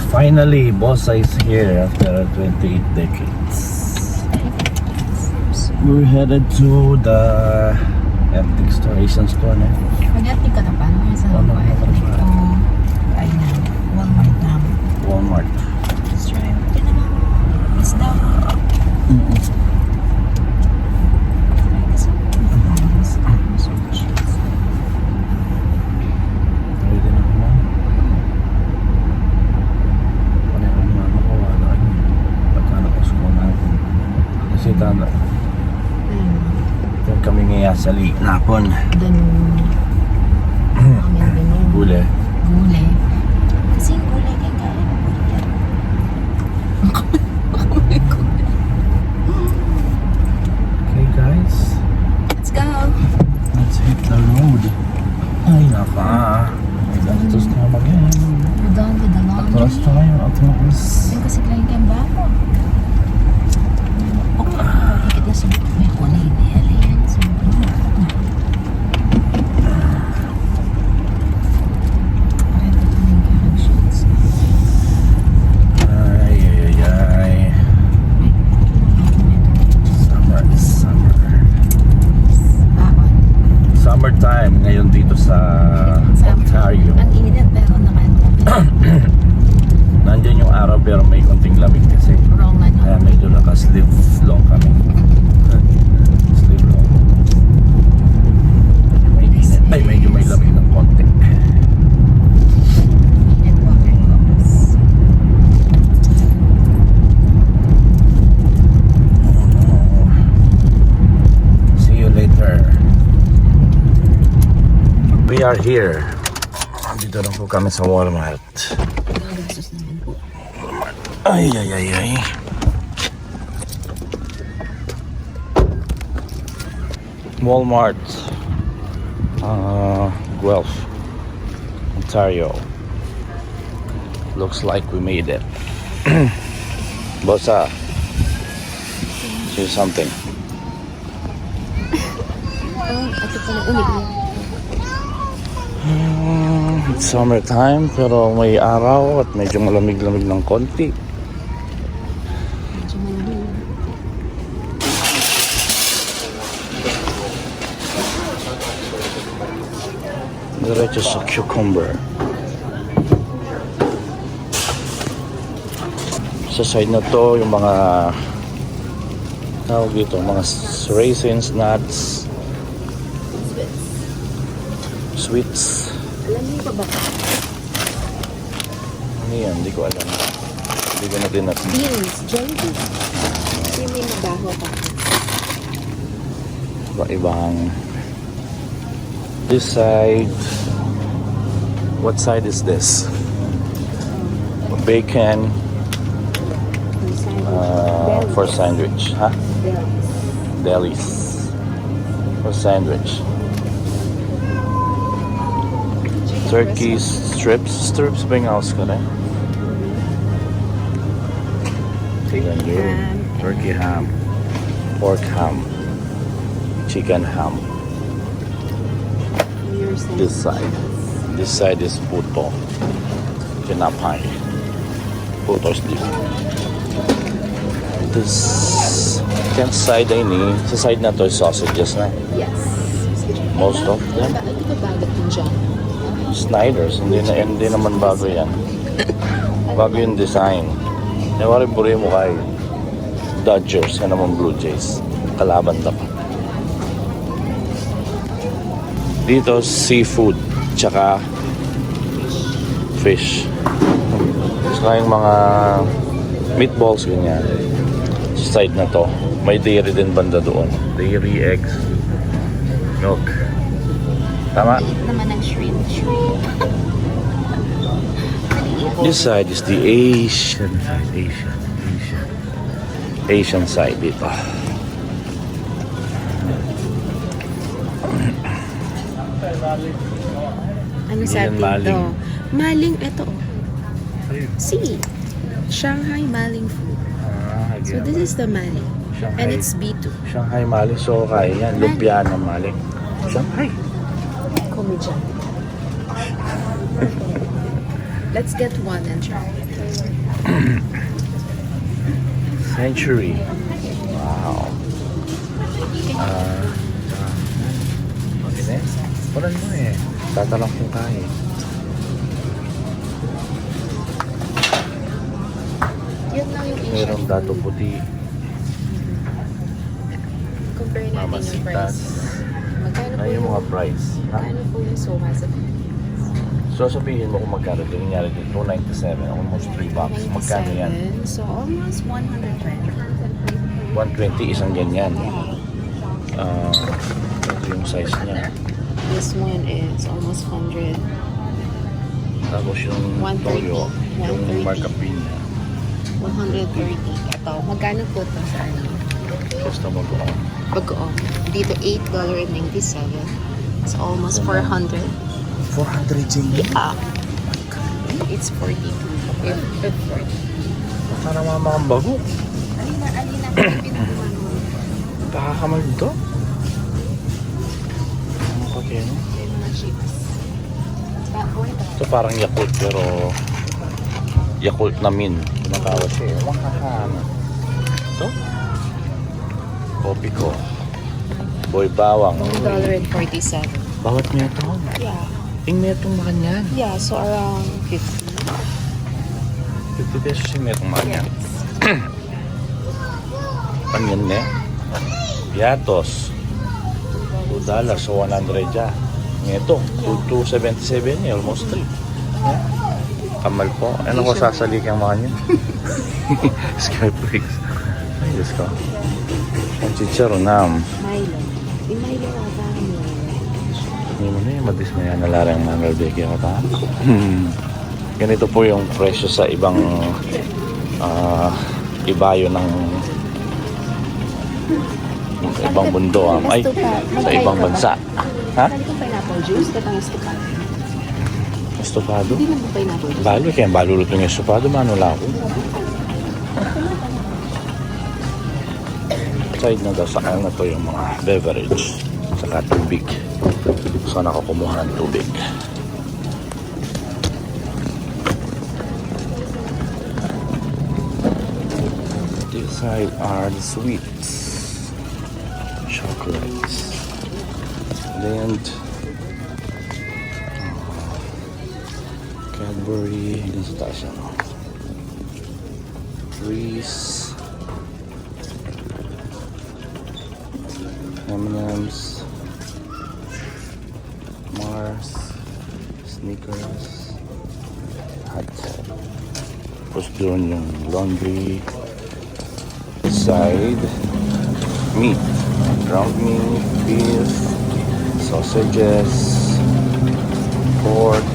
Finally, Bossa is here after 28 decades. We're headed to the Ethnic store, Asian store na. Mag-ethnic ka na pa? Ano sa Hawaii? Ay na. Walmart na. Walmart. Let's try. Ito na lang. Is daw. Ready na naman. Pareho ng mama ko, wala yun. Pagkano ko school natin. Kasi tanda. Ito kami ngayon sa napon. Then, Gule. Gulay. Kasi yung gulay kay kaya na po yan. Okay guys. Let's go! Let's hit the road. Ay naka. May gastos na mag-yan. We're done with the laundry. Atras tayo. Atras. Yung kasi klain kayong bago. Okay. Ikit na sumit. May kulay na yan. Summertime ngayon dito sa Ontario. Ang init pero Nandiyan yung araw pero may konting lamig kasi. wrong ano. Kaya medyo naka-sleeve long kami. Sleeve long. May init. Ay, medyo may lamig ng konti. And water comes. See you later. We are here. Dito lang po kami sa Walmart. Gastos naman po. Ay, ay, ay, ay. Walmart. Guelph, Ontario. Looks like we made it. Bossa, say something. Ito pala ulit. It's summertime pero may araw at medyo malamig-lamig ng konti. Medyo malamig. Diretso sa cucumber. Sa side na to yung mga tawag dito, mga raisins, nuts, sweets. Alam niyo pa ba? Ano yan? Hindi ko alam. Hindi ko na din natin. Beans, jelly beans. Kasi may mabaho pa. Iba-ibang. This side. What side is this? Bacon for sandwich. Huh? Delis. For sandwich. Turkey strips. Strips ba yung house ko na? Tingnan nyo. Turkey ham. Pork ham. Chicken ham. This side. This side is puto. Tinapay. Puto sleeve. This side ay ni. Sa side na to is sausages na. Yes. Most of them. Ito ba bagat mo dyan? Snyder's, hindi naman bago yan. Bago yung design. Nawari buri mo kay Dodgers, yan naman Blue Jays. Kalaban dapat. Dito, seafood, tsaka fish. Tsaka yung mga meatballs, ganyan. Sa side na to, may dairy din banda doon. Dairy, eggs, milk. Tama? Naman ang shrimp. This side is the Asian side dito. Ano sa atin maling. to? Maling, ito. See? Shanghai Maling food. So this is the maling. Shanghai. And it's B2. Shanghai maling. So kaya yan. Lumpia na maling. Shanghai. Comedian. Let's get one and try. Century. Wow. Okay na. Walang mo eh. Tatalak yung tayo. Yun lang yung Asian Merong food. dato puti. Compare natin yung Mamasitas. price. Magkano po Na yung mga price. Ha? Magkano po yung soha sa So sabihin mo kung magkano ito. Nangyari dito, 297. Almost $3. Magkano yan? 97? So almost 120. 120 isang ganyan. Ito yung size niya. This one is almost 100. Tapos yung 130. toyo, yung 130. markup pin niya. 130. Ito, magkano po ito sa ano? Basta mo doon. Pag-on. Dito, $8.97. It's almost 400. 400 jinggi? Yeah. It's 42. If 40. Para mama kang bago. Alina, pinag-uman mo. Pakakamal dito. Ano pa kaya? Yung mga chips. Ito parang Yakult pero Yakult na min. Nakawat siya. Makakana. Ito? Kopi ko. Boy bawang. $1.47. Bawat meto. Yeah. Ting metong makan yan. Yeah, so around 50. 50 pesos yung metong makan yan. Yes. Panyan ne? Piatos. $2 so 100 ya. Ito, 277 eh, almost 3. Yeah. Kamal po. Ano ko sasalik ang mga niya? Skyflakes. Ay, Diyos ko. Ang chicharonam. Milo. Yung Milo ata mo. Hindi mo na yung madismaya na larang mga beke ako ta. Ganito po yung presyo sa ibang ibayo ng ibang mundo. Ay, sa ibang bansa. Ha? Kali kong pineapple juice, katang estupado. Estopado? Hindi naman pineapple juice. Balo, kaya balulot yung estopado. Mano lang ako. Side na daw sa kanan na to yung mga beverage. Saka tubig. So, nakakumuha ng tubig. This side are the sweets. Chocolates. And Cadbury. Dun sa taas yan. Reese. M&M's, Mars, Snickers, at tapos doon yung laundry side, meat, ground meat, beef, sausages, pork,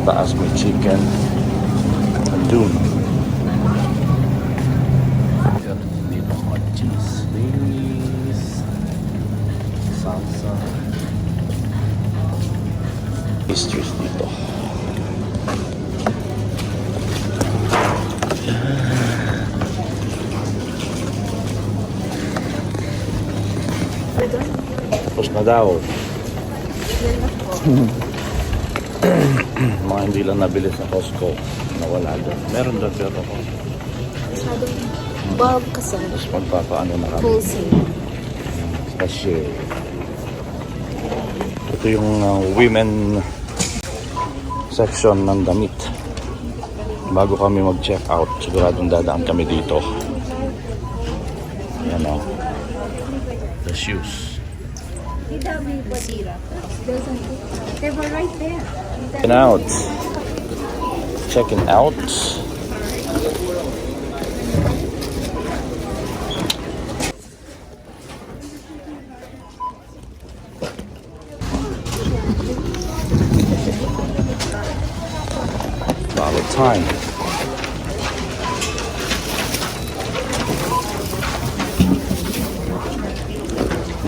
taas may chicken, and doon dito mga cheese, Baileys, salsa, pastries dito. Tapos na daw. Mga hindi lang nabili sa Costco. Nawala doon. Meron doon pero ako. Masyadong bulb kasi. Tapos magpapaano na kami. Full sale. Kasi ito yung women section ng damit. Bago kami mag-check out, siguradong dadaan kami dito. Ayan o. The shoes. They were right there. Checking out. Checking out. Ballot time.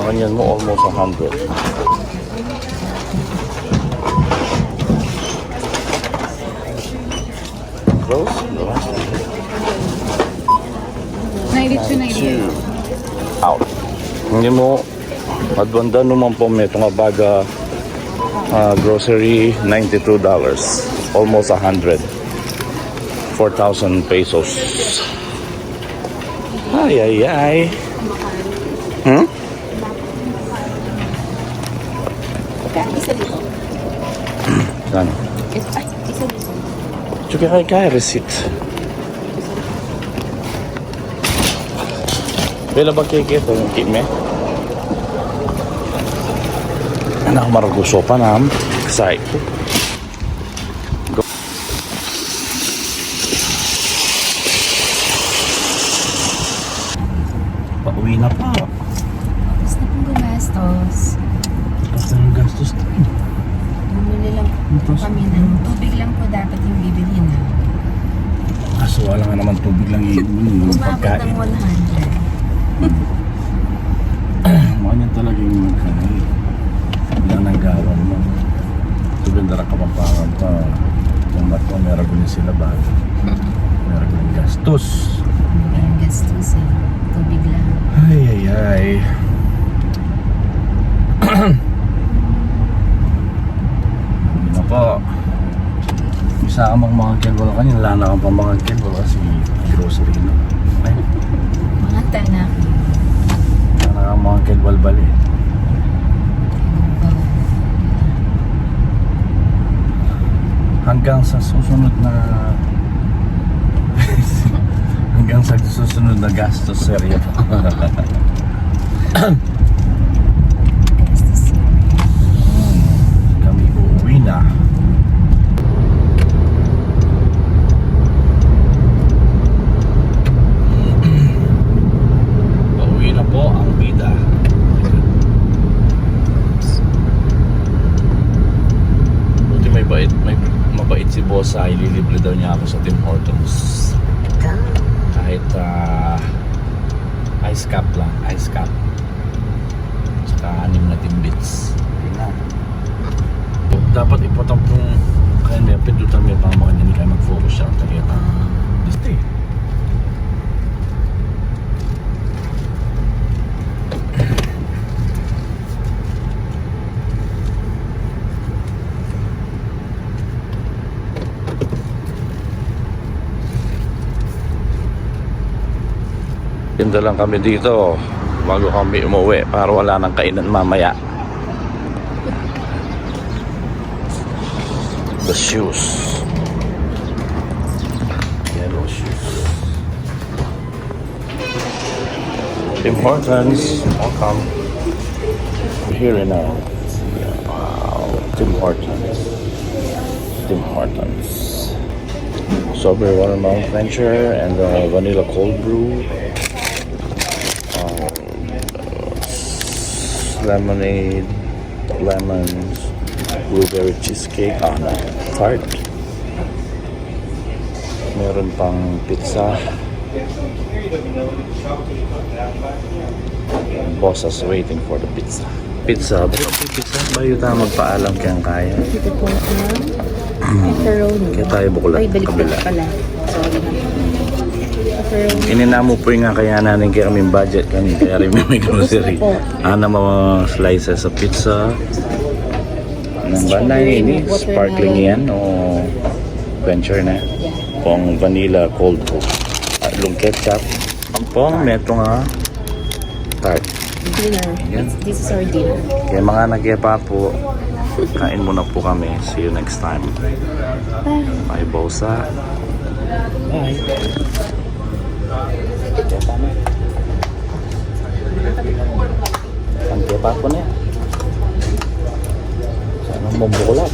Ngayon mo almost 100. Close? No. 92, 2 out. Hindi mo madwanda naman po may itong baga grocery $92. Almost 100. 4,000 pesos. Ay, ay, ay. Hmm? Kaya isa dito. Saan? Ay, isa dito. Tsaka kaya receipt. Bila ba kike ito yung kime? Anak maraguso pa na. Kasay ko. Pauwi na pa. Tapos na pong gumastos. Basta yung gastos na. Bumili lang po kami ng tubig lang po dapat yung bibilhin na. Kaso wala nga naman tubig lang yung Umabot pagkain. ng 100. Mga talaga yung magkanay. Bilang nanggawan mo. Subindara ka papangan pa. Yung mato, meron ko sila ba? Meron ko yung gastos. Ang gastos eh. Tubig lang. Ay, ay, ay. Hindi na po. Isa ka mga kelwal kanina. Wala na kang pang mga kelwal kasi grocery na. Ay, Mga tanak. wala na kang mga kelwal bali. Hanggang sa susunod na hanggang sa susunod na gastos seryo. Gastos. Kami uuwi na. Uuwi na po ang bida. Buti may mabait si boss, ay ililibre daw niya ako sa Tim Hortons. Kahit ice cap lang, ice cap. Saka 6 na timbits. Yun na. Dapat ipatang pong kaya niya, pindutan mo yung pamakan niya, hindi kayo mag-focus siya. Tagay pa. Dito eh. Tinda lang kami dito bago kami umuwi para wala nang kainan mamaya. The shoes. Yellow shoes. Tim Hortons. Welcome. We're here in wow, Tim Hortons. Tim Hortons. Strawberry watermelon quencher and vanilla cold brew. Lemonade, lemons, blueberry cheesecake, no, tart. Meron pang pizza. Boss is waiting for the pizza. Pizza, pero pizza ba yung tama magpaalam kayang kaya? Ito po ang pepperoni. Kaya tayo bukulat Ay, balik kabila. pala. Sorry. Pepperoni. Ininamo po yung nga kaya nanin kaya kaming budget kami kaya rin may grocery. Ana mga slices sa pizza. Anong ba na ini? Sparkling yan o quencher na? Pong vanilla cold brew. Lung ketchup. Pong meto nga tart. Dinner. Yan. This is our dinner. Kaya mga nagyepa po, kain muna po kami. See you next time. Bye, Bosa. Bye. Ang kepa ko na yan. Sana mong bukulat.